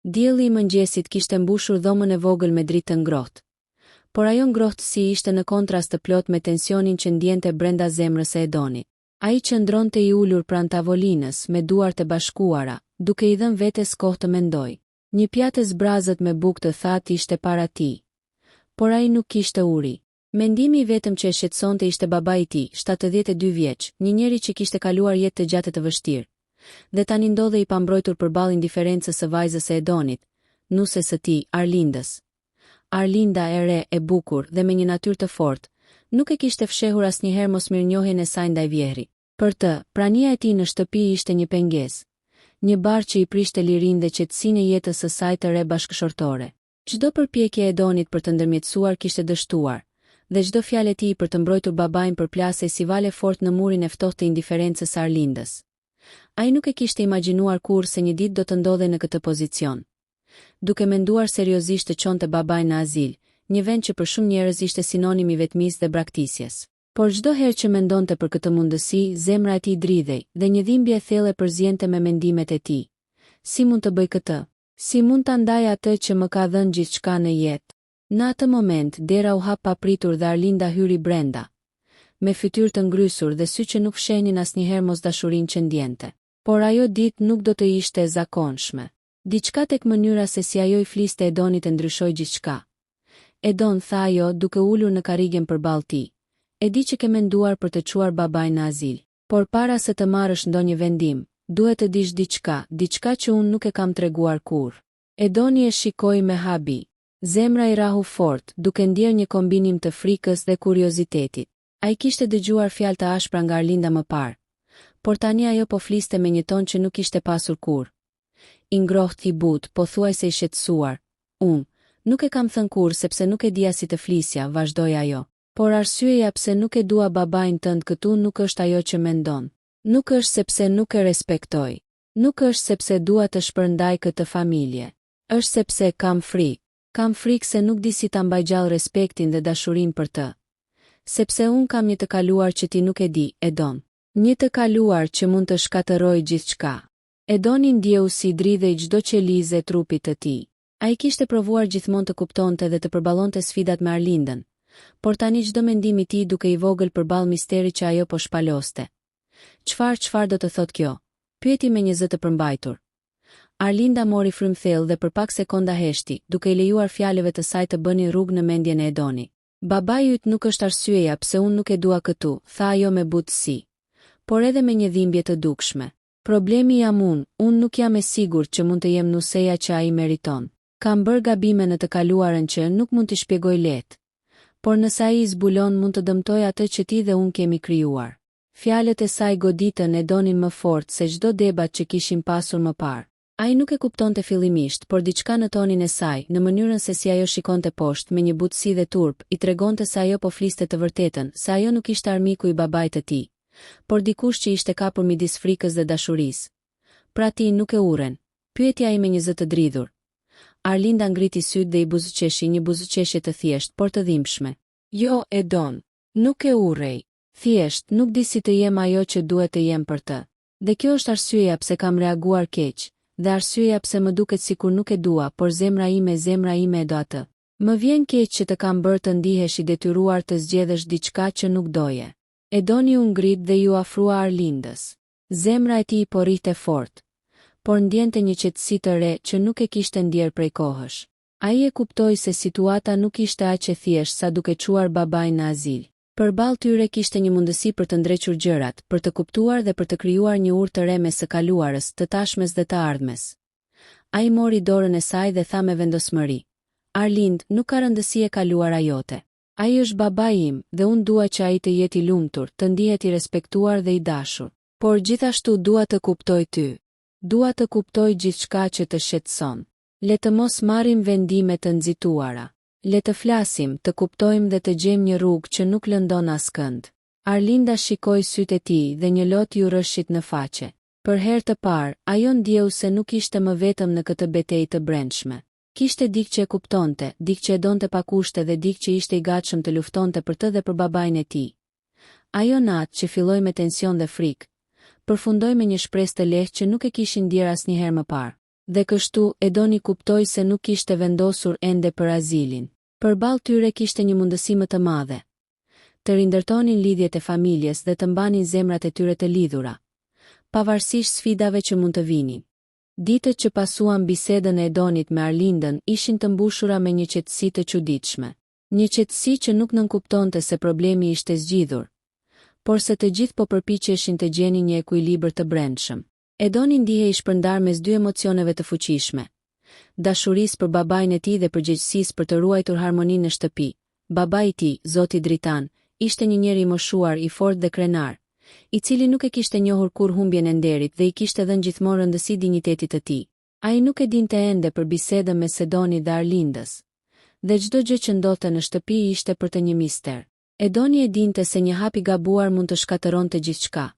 Dielli i mëngjesit kishte mbushur dhomën e vogël me dritë të ngrohtë. Por ajo ngrohtësi ishte në kontrast të plot me tensionin që ndjente brenda zemrës së Edonit. Ai qëndronte i ulur pranë tavolinës me duart e bashkuara, duke i dhënë vetes kohë të mendojë. Një pjatë zbrazët me bukë të thatë ishte para tij. Por ai nuk kishte uri. Mendimi i vetëm që e shqetësonte ishte babai i tij, 72 vjeç, një njeri që kishte kaluar jetë të gjate të vështirë. Dhe tani ndodhe i pambrojtur përballë indiferencës së vajzës së Edonit, nuses së tij, Arlindës. Arlinda e re, e bukur dhe me një natyrë të fortë, nuk e kishte fshehur asnjëherë mosmirënjohjen e saj ndaj vjehrit. Për të, prania e tij në shtëpi ishte një pengesë, një barë që i prishte lirinë dhe qetësinë e jetës së saj të re bashkëshortore. Çdo përpjekje e Edonit për të ndërmjetësuar kishte dështuar, dhe çdo fjalë e tij për të mbrojtur babain përplasej si vale fort në murin e ftohtë të indiferencës së Arlindës. Ai nuk e kishte imagjinuar kurrë se një ditë do të ndodhej në këtë pozicion. Duke menduar seriozisht të çonte babain në azil, një vend që për shumë njerëz ishte sinonim i vetmisë dhe braktisjes. Por çdo herë që mendonte për këtë mundësi, zemra e tij dridhej dhe një dhimbje e thellë përzjente me mendimet e tij. Si mund të bëj këtë? Si mund ta ndaj atë që më ka dhënë gjithçka në jetë? Në atë moment, dera u hap papritur dhe Arlinda hyri brenda, me fytyrë të ngrysur dhe sy që nuk fshehnin asnjëherë mosdashurinë që ndjente. Por ajo ditë nuk do të ishte e zakonshme. Diçka tek mënyra se si ajo i fliste Edonit e ndryshoi gjithçka. Edon, tha ajo, duke ulur në karrigen përballë tij. E di që ke menduar për të çuar babain në azil, por para se të marrësh ndonjë vendim, duhet të dish diçka që unë nuk e kam treguar kurrë. Edoni e shikoi me habi. Zemra i rahu fort, duke ndjerë një kombinim të frikës dhe kuriozitetit. Ai kishte dëgjuar fjalë të ashpra nga Arlinda më parë, por tani ajo po fliste me një ton që nuk kishte pasur kurrë. I ngrohtë, i butë, pothuajse i shqetësuar. Unë nuk e kam thënë kurrë sepse nuk e dija si të flisja, vazhdoi ajo. Por arsyeja pse nuk e dua babain tënd këtu nuk është ajo që mendon. Nuk është sepse nuk e respektoj. Nuk është sepse dua të shpërndaj këtë familje. Është sepse kam frikë. Kam frikë se nuk di si ta mbaj gjallë respektin dhe dashurinë për të. Sepse unë kam një të kaluar që ti nuk e di, Edon. Një të kaluar që mund të shkatërrojë gjithçka. Edoni ndjeu si dridhej çdo qelizë e trupit të tij. Ai kishte provuar gjithmonë të kuptonte dhe të përballonte sfidat me Arlindën, por tani çdo mendim i tij duke i vogël përballë misterit që ajo po shpaloste. Çfarë do të thotë kjo? Pyeti me një zë të përmbajtur. Arlinda mori frymthell dhe për pak sekonda heshti, duke i lejuar fjalëve të saj të bënin rrugë në mendjen e Edonit. Babai yt nuk është arsyeja pse unë nuk e dua këtu, tha ajo me butësi, por edhe me një dhimbje të dukshme. Problemi jam unë nuk jam e sigurt që mund të jem nuseja që ai meriton. Kam bërë gabime në të kaluarën që nuk mund t'i shpjegoj lehtë, por nëse ai zbulon mund të dëmtoj atë që ti dhe unë kemi krijuar. Fjalët e saj goditën Edonin më fort se çdo debat që kishim pasur më parë. Ai nuk e kuptonte fillimisht, por diçka në tonin e saj, në mënyrën se si ajo shikonte poshtë me një butësi dhe turp, i tregonte se ajo po fliste të vërtetën, se ajo nuk ishte armiku i babait të tij, por dikush që ishte kapur midis frikës dhe dashurisë. Pra ti nuk e urren? Pyeti ai me një zë të dridhur. Arlinda ngriti syt dhe i buzëqeshi një buzëqeshje të thjeshtë, por të dhimbshme. Jo, Edon, nuk e urrej. Thjesht nuk di si të jem ajo që duhet të jem për të. Dhe kjo është arsyeja pse kam reaguar keq, dhe arsyeja pse më duket sikur nuk e dua, por zemra ime e do atë. Më vjen keq që të kam bërë të ndihesh i detyruar të zgjedhësh diçka që nuk doje. Edoni u ngrit dhe ju afrua Arlindës. Zemra e tij po rrihte fort, por ndjente një qetësi të re që nuk e kishte ndjer prej kohësh. Ai e kuptoi se situata nuk ishte aq e thjeshtë sa duke çuar babain në azil. Përballë tyre kishte një mundësi për të ndrequr gjërat, për të kuptuar dhe për të krijuar një urë të re mes së kaluarës, të tashmes dhe të ardhmes. Ai mori dorën e saj dhe tha me vendosmëri: Arlind, nuk ka rëndësi e kaluara jote. Ai është babai im dhe unë dua që ai të jetë i lumtur, të ndihet i respektuar dhe i dashur. Por gjithashtu dua të kuptoj ty. Dua të kuptoj gjithçka që të shqetëson. Le të mos marrim vendime të nxituara. Le të flasim, të kuptojmë dhe të gjejmë një rrugë që nuk lëndon askënd. Arlinda shikoi sytë e tij dhe një lot ju rrëshit në faqe. Për herë të parë, ajo ndjeu se nuk ishte më vetëm në këtë betejë të brendshme. Kishte dikë që e kuptonte, dikë që e donte pa kushte dhe dikë që ishte i gatshëm të luftonte për të dhe për babain e tij. Ajo natë që filloi me tension dhe frikë, përfundoi me një shpresë të lehtë që nuk e kishin ndier asnjëherë më parë. Dhe kështu Edoni kuptoi se nuk ishte vendosur ende për azilin. Përballë tyre kishte një mundësi më të madhe. Të rindërtonin lidhjet e familjes dhe të mbanin zemrat e tyre të lidhura, pavarësisht sfidave që mund të vinin. Ditët që pasuan bisedën e Edonit me Arlindën ishin të mbushura me një qetësi të çuditshme. Një qetësi që nuk nënkuptonte se problemi ishte zgjidhur, por se të gjithë po përpiqeshin të gjenin një ekuilibër të brendshëm. Edoni ndihej i shpërndar mes dy emocioneve të fuqishme, dashurisë për babain e tij dhe përgjegjësisë për të ruajtur harmoninë në shtëpi. Babai i tij, Zoti Dritan, ishte një njeri i moshuar, i fortë dhe krenar, i cili nuk e kishte njohur kur humbjen e nderit dhe i kishte dhënë gjithmonë rëndësi dinjitetit të tij. Ai nuk e dinte ende për bisedën me Edonit dhe Arlindës, dhe çdo gjë që ndodhte në shtëpi ishte për të një mister. Edoni e dinte se një hap i gabuar mund të shkatëronte gjithçka.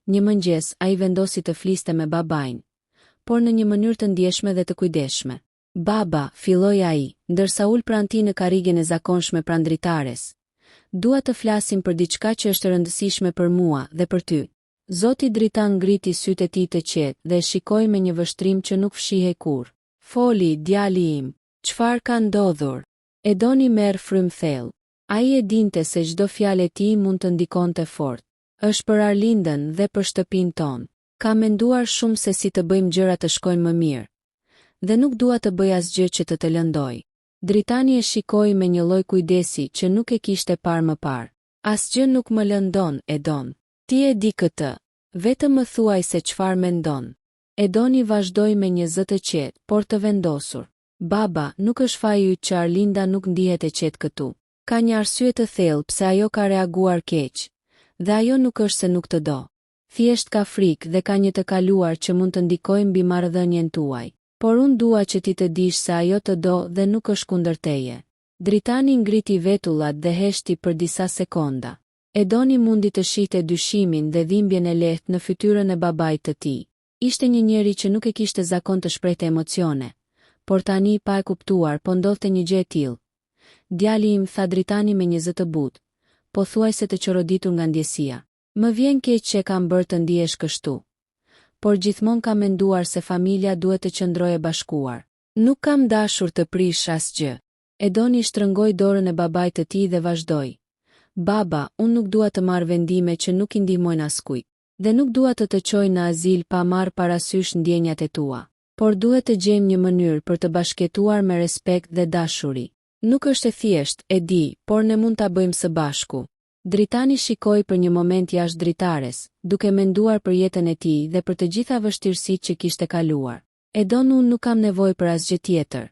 Një mëngjes ai vendosi të fliste me babain, por në një mënyrë të ndjeshme dhe të kujdesshme. Baba, filloi ai, ndërsa ul pranë tij në karrigen e zakonshme pranë dritares. Dua të flasim për diçka që është e rëndësishme për mua dhe për ty. Zoti Dritan ngriti sytë e tij të qetë dhe e shikoi me një vështrim që nuk fshihej kurrë. Foli, djali im, çfarë ka ndodhur? Edoni merr frym thellë. Ai e dinte se çdo fjalë e tij mund të ndikonte fort. Është për Arlindën dhe për shtëpinë tonë. Ka menduar shumë se si të bëjmë gjërat të shkojnë më mirë. Dhe nuk dua të bëj asgjë që të lëndoj. Dritani e shikoi me një lloj kujdesi që nuk e kishte parë më parë. Asgjë nuk më lëndon, Edon. Ti e di këtë. Vetëm më thuaj se çfarë mendon. Edoni vazhdoi me një zë të qetë, por të vendosur. Baba, nuk është faji yt që Arlinda nuk ndihet e qetë këtu. Ka një arsye të thellë pse ajo ka reaguar keq. Dhe ajo nuk është se nuk të do. Thjesht ka frikë dhe ka një të kaluar që mund të ndikojë mbi marrëdhënien tuaj. Por unë dua që ti të dish se ajo të do dhe nuk është kundër teje. Dritani ngriti vetullat dhe heshti për disa sekonda. Edoni mundi të shihte dyshimin dhe dhimbjen e lehtë në fytyrën e babait të tij. Ishte një njeri që nuk e kishte zakon të shprehte emocione, por tani pa e kuptuar po ndodhte një gjë e tillë. Djali im, tha Dritani me një zë të butë, pothuajse të qoroditur nga ndjesia. Më vjen keq që kam bërë të ndihesh kështu. Por gjithmonë kam menduar se familja duhet të qëndrojë bashkuar. Nuk kam dashur të prish asgjë. Edoni shtrëngoi dorën e babait të tij dhe vazhdoi. Baba, unë nuk dua të marr vendime që nuk i ndihmojnë askujt, dhe nuk dua të çoj në azil pa marrë parasysh ndjenjat e tua. Por duhet të gjejmë një mënyrë për të bashkëtuar me respekt dhe dashuri. Nuk është e thjeshtë, e di, por ne mund ta bëjmë së bashku. Dritani shikoi për një moment jashtë dritares, duke menduar për jetën e tij dhe për të gjitha vështirësitë që kishte kaluar. Edon, unë nuk kam nevojë për asgjë tjetër,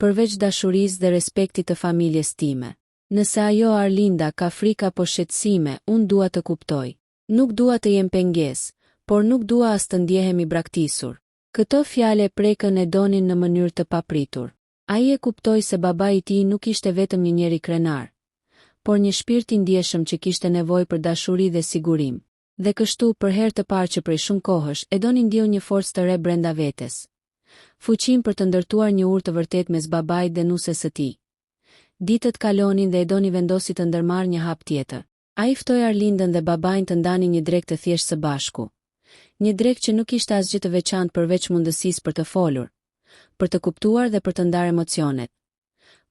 përveç dashurisë dhe respektit të familjes time. Nëse ajo Arlinda ka frikë apo shqetësime, unë dua të kuptoj. Nuk dua të jem pengesë, por nuk dua as të ndjehem i braktisur. Këto fjale prekën Edonin në mënyrë të papritur. Ai e kuptoi se babai i tij nuk ishte vetëm një njeri krenar, por një shpirt i ndjeshëm që kishte nevojë për dashuri dhe sigurim. Dhe kështu, për herë të parë që prej shumë kohësh, Edoni ndjeu një forcë të re brenda vetes. Fuqin për të ndërtuar një urë të vërtet mes babait dhe nuses së tij. Ditët kalonin dhe Edoni vendosi të ndërmarrë një hap tjetër. Ai ftoi Arlindën dhe babain të ndanin një drekë të thjeshtë së bashku. Një drekë që nuk ishte asgjë të veçantë përveç mundësisë për të folur, për të kuptuar dhe për të ndarë emocionet.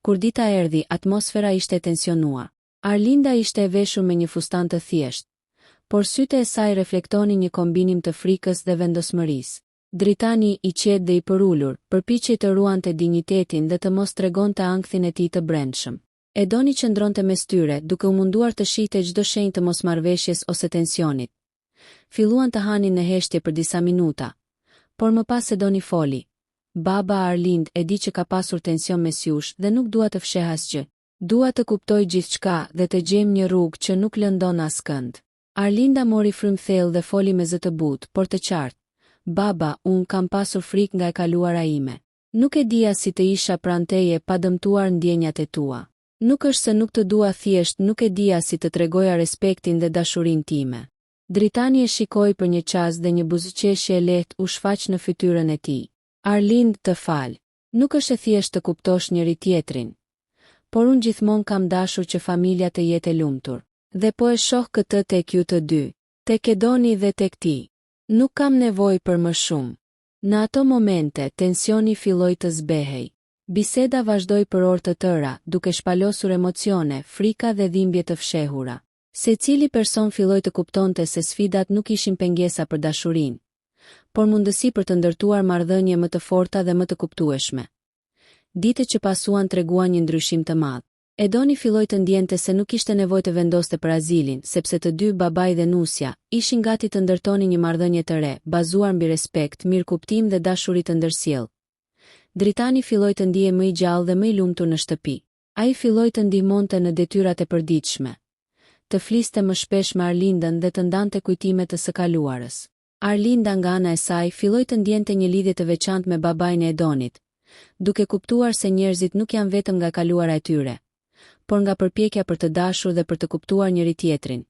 Kur dita erdhi, atmosfera ishte e tensionuar. Arlinda ishte e veshur me një fustan të thjeshtë, por sytë e saj reflektonin një kombinim të frikës dhe vendosmërisë. Dritani, i qetë dhe i përulur, përpiqej të ruante dinjitetin dhe të mos tregonte ankthin e tij të brendshëm. Edoni qëndronte mes tyre, duke u munduar të shihte çdo shenjë të mosmarrveshjes ose tensionit. Filluan të hanin në heshtje për disa minuta, por më pas Edoni foli. Baba, Arlind, e di që ka pasur tension mes jush dhe nuk dua të fsheh asgjë. Dua të kuptoj gjithçka dhe të gjejmë një rrugë që nuk lëndon askënd. Arlinda mori frym thellë dhe foli me zë të butë, por të qartë. Baba, unë kam pasur frikë nga e kaluara ime. Nuk e dija si të isha pranë teje pa dëmtuar ndjenjat e tua. Nuk është se nuk të dua, thjesht nuk e dija si të tregoja respektin dhe dashurinë time. Dritani e shikoi për një çast dhe një buzëqeshje e lehtë u shfaq në fytyrën e tij. Arlind, të fal. Nuk është e thjesht të kuptosh njëri tjetrin, por unë gjithmonë kam dashur që familja të jetë e lumtur. Dhe po e shoh këtë tek ju të dy, tek Edoni dhe tek ti. Nuk kam nevojë për më shumë. Në ato momente, tensioni filloi të zbehej. Biseda vazhdoi për orë të tëra, duke shpalosur emocione, frika dhe dhimbje të fshehura. Secili person filloi të kuptonte se sfidat nuk ishin pengesa për dashurinë, por mundësi për të ndërtuar marrëdhënie më të forta dhe më të kuptueshme. Ditët që pasuan treguan një ndryshim të madh. Edoni filloi të ndjente se nuk kishte nevojë të vendoste për azilin, sepse të dy, babai dhe nusja, ishin gati të ndërtonin një marrëdhënie të re, bazuar mbi respekt, mirëkuptim dhe dashuri të ndërsjellë. Dritani filloi të ndihej më i gjallë dhe më i lumtur në shtëpi. Ai filloi të ndihmonte në detyrat e përditshme, të fliste më shpesh me Arlindën dhe të ndante kujtime të së kaluarës. Arlinda nga ana e saj filloi të ndjente një lidhje të veçantë me babain e Edonit, duke kuptuar se njerëzit nuk janë vetëm nga kaluara e tyre, por nga përpjekja për të dashur dhe për të kuptuar njëri tjetrin.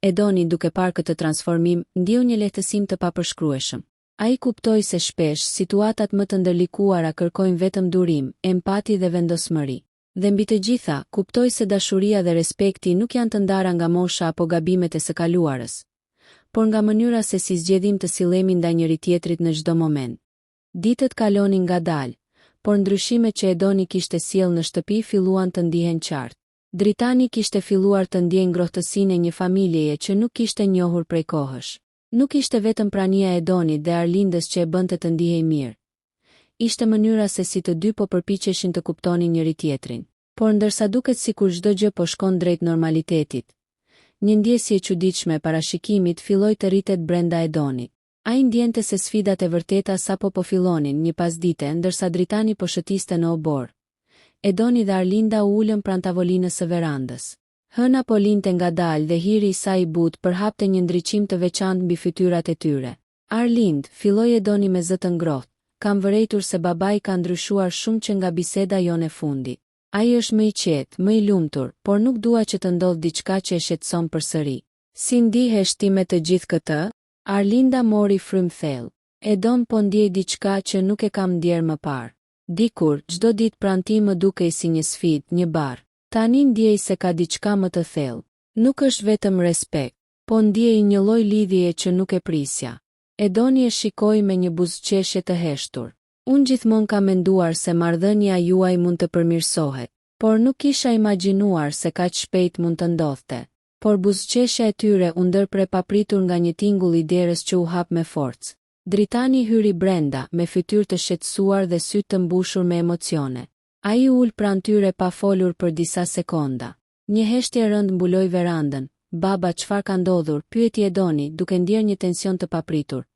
Edoni, duke parë këtë transformim, ndjeu një lehtësim të papërshkrueshëm. Ai kuptoi se shpesh situatat më të ndërlikuara kërkojnë vetëm durim, empati dhe vendosmëri. Dhe mbi të gjitha, kuptoi se dashuria dhe respekti nuk janë të ndara nga mosha apo gabimet e së kaluarës, por nga mënyra se si zgjedhim të sillemi ndaj njëri tjetrit në çdo moment. Ditët kalonin ngadalë, por ndryshimet që Edoni kishte sjellë në shtëpi filluan të ndihen qartë. Dritani kishte filluar të ndjejë ngrohtësinë e një familjeje që nuk kishte njohur prej kohësh. Nuk ishte vetëm prania e Edonit dhe Arlindës që e bënte të ndihej mirë. Ishte mënyra se si të dy po përpiqeshin të kuptonin njëri tjetrin. Por ndërsa duket sikur çdo gjë po shkon drejt normalitetit, një ndjesje e çuditshme e parashikimit filloi të rritet brenda Edonit. Ai ndjente se sfidat e vërteta sapo po fillonin një pasdite ndërsa Dritani po shëtiste në obor. Edoni dhe Arlinda u ulën pranë tavolinës së verandës. Hëna po linte ngadalë dhe hiri i saj i butë përhapte një ndriçim të veçantë mbi fytyrat e tyre. Arlind, filloi Edoni me zë të ngrohtë, kam vërejtur se babai ka ndryshuar shumë që nga biseda jonë e fundit. Ai është më i qetë, më i lumtur, por nuk dua që të ndodhë diçka që e shqetëson përsëri. Si ndihesh ti me të gjithë këtë? Arlinda mori frymë thellë. Edon po ndjej diçka që nuk e kam ndjerë më parë. Dikur, çdo ditë pranë tij më dukej si një sfidë, një barë. Tani ndjej se ka diçka më të thellë. Nuk është vetëm respekt, po ndjej një lloj lidhjeje që nuk e prisja. Edoni e shikoi me një buzëqeshje të heshtur. Unë gjithmonë kam menduar se marrëdhënia juaj mund të përmirësohet, por nuk kisha imagjinuar se kaq shpejt mund të ndodhte. Por buzëqeshja e tyre u ndërpre papritur nga një tingull i derës që u hap me forcë. Dritani hyri brenda, me fytyrë të shqetësuar dhe sy të mbushur me emocione. Ai ul pranë tyre pa folur për disa sekonda. Një heshtje rënd mbuloi verandën. Baba, çfarë ka ndodhur? Pyeti Edoni, duke ndjerë një tension të papritur.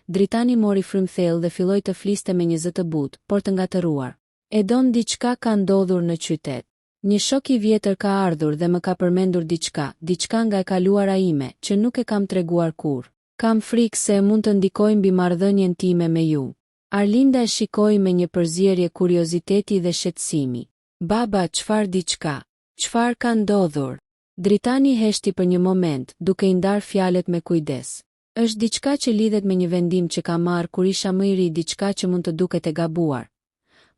Dritani mori frymë thellë dhe filloi të fliste me një zë të butë, por të ngatëruar. Edon, diçka ka ndodhur në qytet. Një shok i vjetër ka ardhur dhe më ka përmendur diçka nga e kaluara ime, që nuk e kam treguar kurrë. Kam frikë se mund të ndikojë mbi marrëdhënien time me ju. Arlinda e shikoi me një përzierje kurioziteti dhe shqetësimi. Baba, çfarë diçka? Çfarë ka ndodhur? Dritani heshti për një moment, duke i ndarë fjalët me kujdes. Është diçka që lidhet me një vendim që ka marrë kur isha më i ri, diçka që mund të duket e gabuar,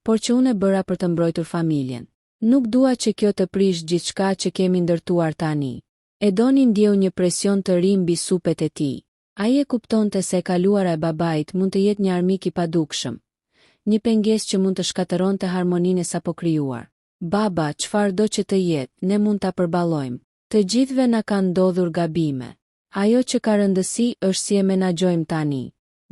por që unë e bëra për të mbrojtur familjen. Nuk dua që kjo të prish gjithçka që kemi ndërtuar tani. Edoni ndjeu një presion të ri mbi supet e tij. Ai e kuptonte se e kaluara e babait mund të jetë një armik i padukshëm, një pengesë që mund të shkatëronte harmoninë e sapo krijuar. Baba, çfarëdo që të jetë, ne mund ta përballojmë. Të gjithëve na kanë ndodhur gabime. Ajo që ka rëndësi është si e menaxhojmë tani.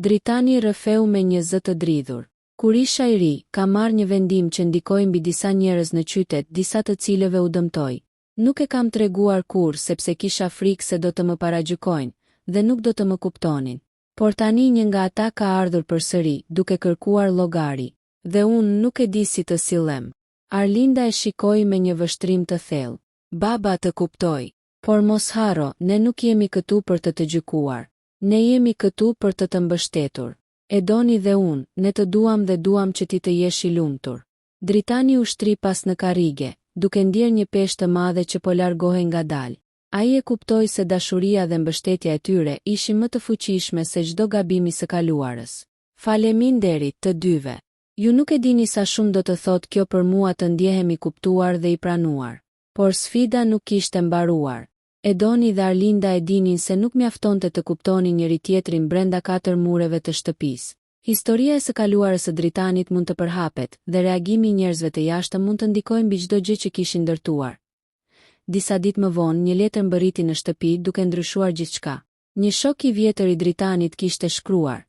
Dritani rrëfeu me një zë të dridhur. Kur isha i ri, ka marrë një vendim që ndikoi mbi disa njerëz në qytet, disa të cilëve u dëmtoi. Nuk e kam treguar kurrë sepse kisha frikë se do të më paragjykojnë dhe nuk do të më kuptonin. Por tani një nga ata ka ardhur përsëri, duke kërkuar llogari, dhe unë nuk e di si të sillem. Arlinda e shikoi me një vështrim të thellë. Baba, të kuptoj, por mos harro, ne nuk jemi këtu për të gjykuar. Ne jemi këtu për të mbështetur. Edoni dhe unë, ne të duam dhe duam që ti të jesh i lumtur. Dritani u shtri pas në karrige, duke ndjerë një peshë të madhe që po largohej ngadalë. Ai e kuptoi se dashuria dhe mbështetja e tyre ishin më të fuqishme se çdo gabim i së kaluarës. Faleminderit të dyve. Ju nuk e dini sa shumë do të thotë kjo për mua të ndjehemi kuptuar dhe i pranuar. Por sfida nuk kishte mbaruar. Edoni dhe Arlinda e dinin se nuk mjaftonte të kuptonin njëri tjetrin brenda 4 mureve të shtëpisë. Historia e së kaluarës së Dritanit mund të përhapet dhe reagimi i njerëzve të jashtëm mund të ndikojë mbi çdo gjë që kishin ndërtuar. Disa ditë më vonë, një letër mbërriti në shtëpi duke ndryshuar gjithçka. Një shok i vjetër i Dritanit kishte shkruar,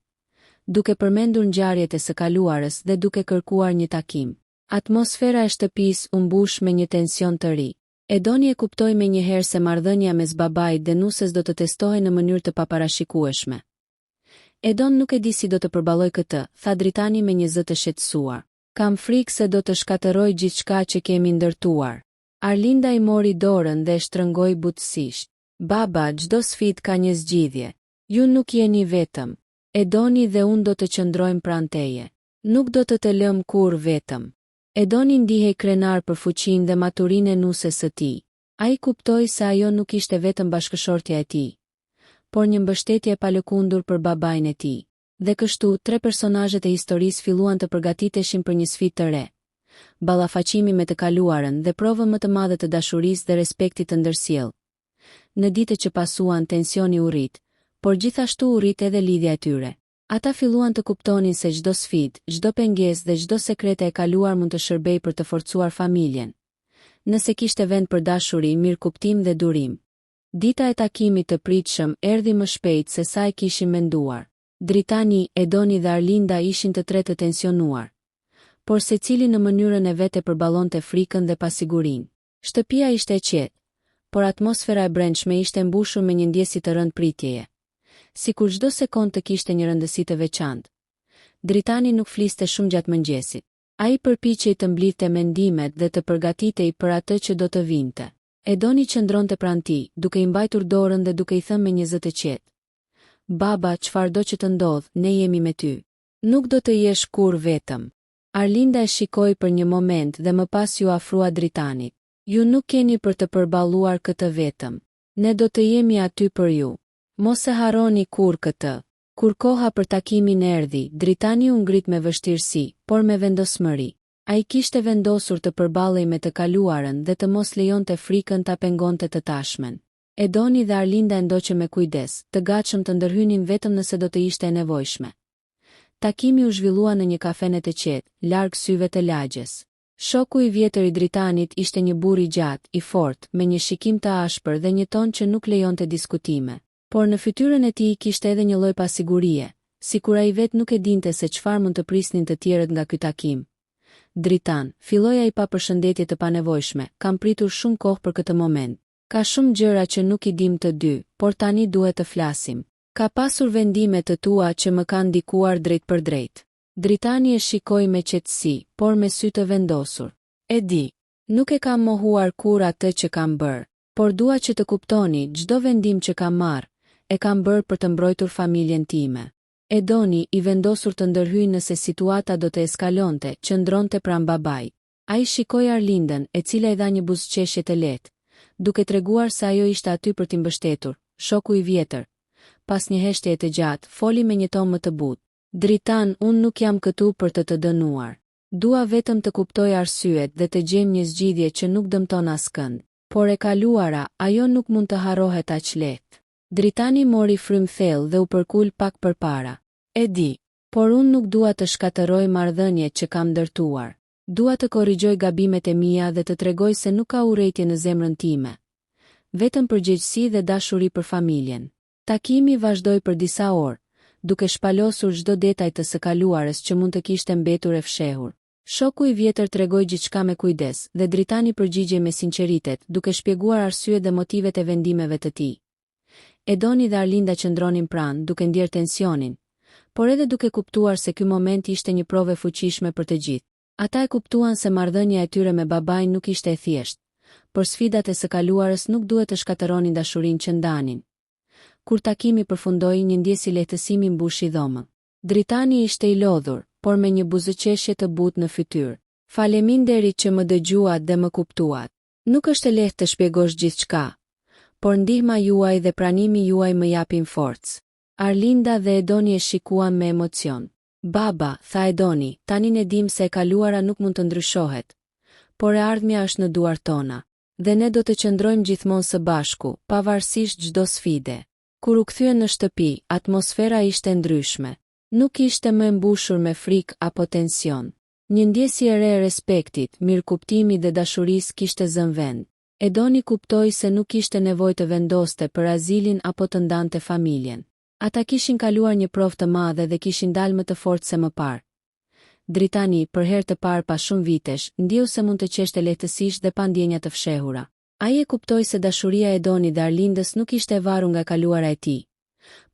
duke përmendur ngjarjet e së kaluarës dhe duke kërkuar një takim. Atmosfera e shtëpisë u mbush me një tension të ri. Edoni e kuptoi menjëherë se marrëdhënia mes babait dhe nusës do të testohej në mënyrë të paparashikueshme. Edon nuk e di si do të përballoj këtë, tha Dritani me një zë të shqetësuar. Kam frikë se do të shkatërroj gjithçka që kemi ndërtuar. Arlinda i mori dorën dhe e shtrëngoi butësisht. Baba, çdo sfidë ka një zgjidhje. Ju nuk jeni vetëm. Edoni dhe unë do të qëndrojmë pranë teje. Nuk do të lëm kurrë vetëm. Edoni ndihej krenar për fuqinë dhe maturinë e nusës së tij. Ai kuptoi se ajo nuk ishte vetëm bashkëshortja e tij, por një mbështetje e palëkundur për babain e tij. Dhe kështu, tre personazhet e historisë filluan të përgatiteshin për një sfidë të re. Ballafaqimi me të kaluarën dhe provën më të madhe të dashurisë dhe respektit të ndërsjell. Në ditët që pasuan, tensioni u rrit, por gjithashtu u rrit edhe lidhja e tyre. Ata filluan të kuptonin se çdo sfidë, çdo pengesë dhe çdo sekrete e kaluar mund të shërbejë për të forcuar familjen. Nëse kishte vend për dashuri, mirëkuptim dhe durim. Dita e takimit të pritshëm erdhi më shpejt se sa e kishin menduar. Dritani, Edoni dhe Arlinda ishin të tre të tensionuar, por secili në mënyrën e vet e përballonte frikën dhe pasigurinë. Shtëpia ishte e qetë, por atmosfera e brendshme ishte mbushur me një ndjesë të rënd pritjeje. Sikur çdo sekond të kishte një rëndësi të veçantë. Dritani nuk fliste shumë gjatë mëngjesit. Ai përpiqej të mblidhte mendimet dhe të përgatitej për atë që do të vinte. Edoni qëndronte pranë tij, duke i mbajtur dorën dhe duke i thënë me një zë të qetë: Baba, çfarëdo që të ndodh, ne jemi me ty. Nuk do të jesh kurrë vetëm. Arlinda e shikoi për një moment dhe më pas ju afrua Dritanit. Ju nuk keni për të përballuar këtë vetëm. Ne do të jemi aty për ju. Mos e harroni kurrë këtë. Kur koha për takimin erdhi, Dritani u ngrit me vështirësi, por me vendosmëri. Ai kishte vendosur të përballej me të kaluarën dhe të mos lejonte frikën ta pengonte të tashmen. Edoni dhe Arlinda e ndoqën me kujdes, të gatshëm të ndërhynin vetëm nëse do të ishte e nevojshme. Takimi u zhvillua në një kafene të qetë, larg syve të lagjes. Shoku i vjetër i Dritanit ishte një burr i gjatë, i fortë, me një shikim të ashpër dhe një ton që nuk lejonte diskutime. Por në fytyrën e tij kishte edhe një lloj pasigurie, sikur ai vetë nuk e dinte se çfarë mund të prisnin të tjerët nga ky takim. Dritan, filloi ai pa përshëndetje të panevojshme, kam pritur shumë kohë për këtë moment. Ka shumë gjëra që nuk i dim të dy, por tani duhet të flasim. Ka pasur vendime të tua që më kanë ndikuar drejt për drejt. Dritani e shikoi me qetësi, por me sy të vendosur. E di, nuk e kam mohuar kur atë që kam bërë, por dua që të kuptoni, çdo vendim që kam marrë, e kam bërë për të mbrojtur familjen time. Edoni, i vendosur të ndërhyjë nëse situata do të eskalonte, qëndronte pranë babait. Ai shikoi Arlindën, e cila i dha një buzëqeshje të lehtë, duke treguar se ajo ishte aty për t'i mbështetur. Shoku i vjetër, pas një heshtjeje të gjatë, foli me një ton më të butë. Dritan, unë nuk jam këtu për të dënuar. Dua vetëm të kuptoj arsyet dhe të gjejmë një zgjidhje që nuk dëmton askënd. Por e kaluara, ajo nuk mund të harrohet aq lehtë. Dritani mori frymë thellë dhe u përkul pak përpara. E di, por unë nuk dua të shkatërroj marrëdhëniet që kam ndërtuar. Dua të korrigjoj gabimet e mia dhe të tregoj se nuk ka urrëtie në zemrën time. Vetëm përgjegjësi dhe dashuri për familjen. Takimi vazhdoi për disa orë, duke shpalosur çdo detaj të së kaluarës që mund të kishte mbetur e fshehur. Shoku i vjetër tregoi gjithçka me kujdes dhe Dritani përgjigjej me sinqeritet, duke shpjeguar arsyet dhe motivet e vendimeve të tij. Edoni dhe Arlinda qëndronin pranë, duke ndjer tensionin, por edhe duke kuptuar se ky moment ishte një provë fuqishme për të gjithë. Ata e kuptuan se marrëdhënia e tyre me babain nuk ishte e thjeshtë, por sfidat e së kaluarës nuk duhet të shkatërronin dashurinë që ndanin. Kur takimi përfundoi, një ndjesë lehtësimi mbushi dhomën. Dritani ishte i lodhur, por me një buzëqeshje të butë në fytyrë. Faleminderit që më dëgjuat dhe më kuptuat. Nuk është e lehtë të shpjegosh gjithçka, por ndihma juaj dhe pranimi juaj më japin forcë. Arlinda dhe Edoni e shikuan me emocion. Baba, tha Edoni, tani ne dim se e kaluara nuk mund të ndryshohet, por e ardhmja është në duart tona, dhe ne do të qëndrojmë gjithmonë së bashku, pavarësisht çdo sfide. Kur u kthyen në shtëpi, atmosfera ishte ndryshme. Nuk ishte më mbushur me frikë apo tension. Një ndjesje e re e respektit, mirëkuptimi dhe dashurisë kishte zënë vend. Edoni kuptoi se nuk kishte nevojë të vendoste për azilin apo të ndante familjen. Ata kishin kaluar një provë të madhe dhe kishin dalë më të fortë se më parë. Dritani, për herë të parë pas shumë vitesh, ndjeu se mund të qeshte lehtësisht dhe pa ndjenja të fshehura. Ai e kuptoi se dashuria e Edoni dhe Arlindës nuk ishte e varur nga kaluara e tij,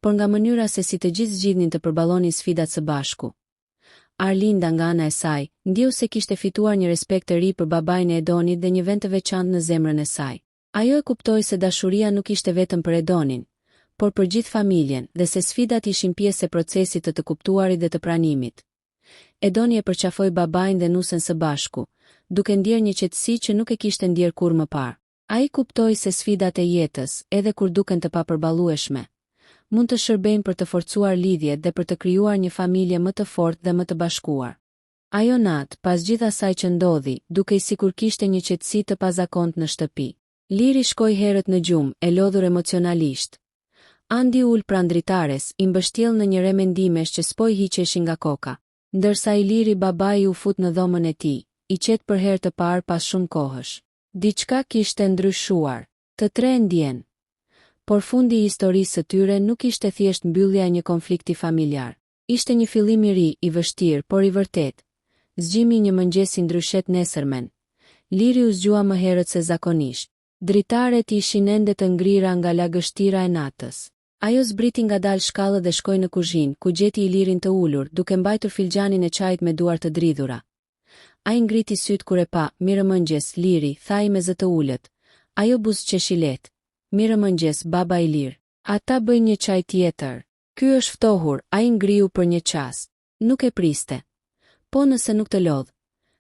por nga mënyra se si të gjithë zgjidhnin të përballonin sfidat së bashku. Arlinda nga ana e saj, ndjeu se kishte fituar një respekt të ri për babain e Edonit dhe një vend të veçantë në zemrën e saj. Ajo e kuptoi se dashuria nuk ishte vetëm për Edonin, por për gjithë familjen dhe se sfidat ishin pjesë e procesit të kuptuarit dhe të pranimit. Edoni e përqafoi babain dhe nusën së bashku, duke ndjerë një qetësi që nuk e kishte ndjerë kur më parë. Ai kuptoi se sfidat e jetës, edhe kur duken të papërballueshme, mund të shërbejnë për të forcuar lidhjet dhe për të krijuar një familje më të fortë dhe më të bashkuar. Ajo natë, pas gjithë asaj që ndodhi, dukej sikur kishte një qetësi të pazakontë në shtëpi. Liri shkoi herët në gjumë, e lodhur emocionalisht. Andi ul pranë dritares, i mbështjell në një remendimesh që s'po i hiqeshin nga koka. Ndërsa Iliri babai u fut në dhomën e tij, i qet për herë të parë pas shumë kohësh. Diçka kishte ndryshuar. Të tre ndjen. Por fundi i historisë së tyre nuk ishte thjesht mbyllja e një konflikti familjar. Ishte një fillim i ri, i vështirë, por i vërtet. Zgjimi një mëngjesi ndryshet nesërmen. Liri u zgjua më herët se zakonisht. Dritaret ishin ende të ngrira nga lagështira e natës. Ajo zbriti ngadalë shkallët dhe shkoi në kuzhinë, ku gjeti Ilirin të ulur, duke mbajtur filxhanin e çajit me duar të dridhura. Ai ngriti syt kur e pa. "Mirëmëngjes, Liri", thai me zë të ulët. Ajo buzëqeshi lehtë. "Mirëmëngjes, baba Ilir. Ata bëjnë një çaj tjetër. Ky është ftohur", ai ngriu për një çast. Nuk e priste. "Po nëse nuk të lodh."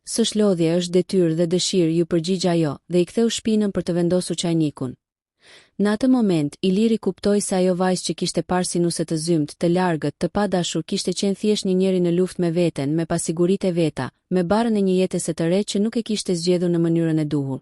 "S'është lodhje, është detyrë dhe dëshirë", ju përgjigj ajo, dhe i ktheu shpinën për të vendosur çajnikun. Në atë moment, Iliri kuptoi se ajo vajzë që kishte parë si nuse të zymt, të largët, të padashur, kishte qenë thjesht një njeri në luftë me veten, me pasiguritë e veta, me barrën e një jetese të re që nuk e kishte zgjedhur në mënyrën e duhur.